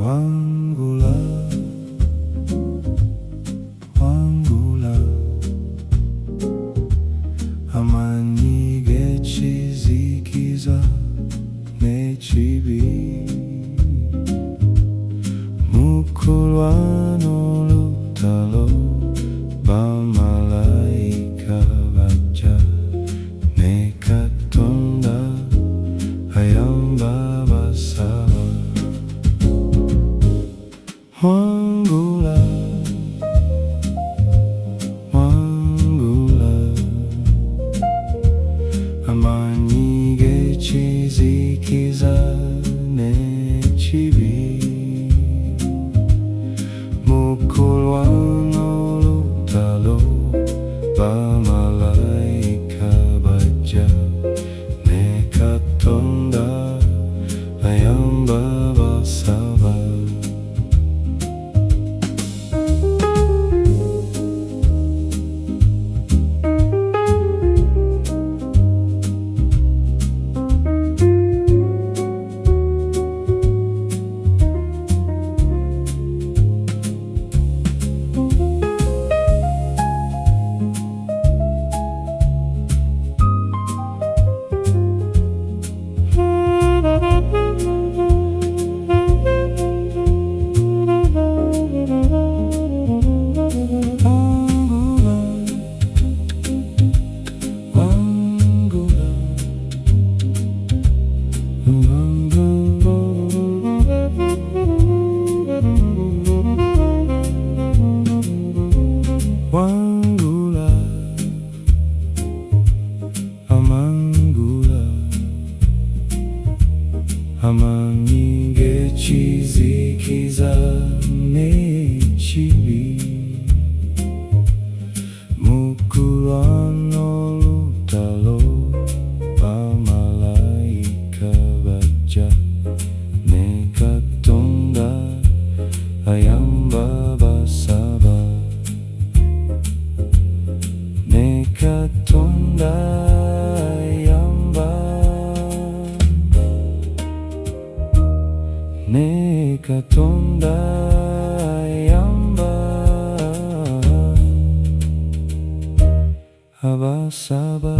Wangula, Wangula, amanyi gechizikiza nechibi mukulwano lutalo bamalayika bajja ne Katonda ayamba basaba. Wangula, Wangula, amanyi gechizikiza nechibi mukulwano lutalo bamalayika bajja ne Katonda ayamba basaba. Wangula, amangula, amanyi gechizikiza nechibi mukulwano lutalo bamalayika bajja ne Katonda ayamba basaba. Ne Katonda ayamba, ne Katonda ayamba abasaba.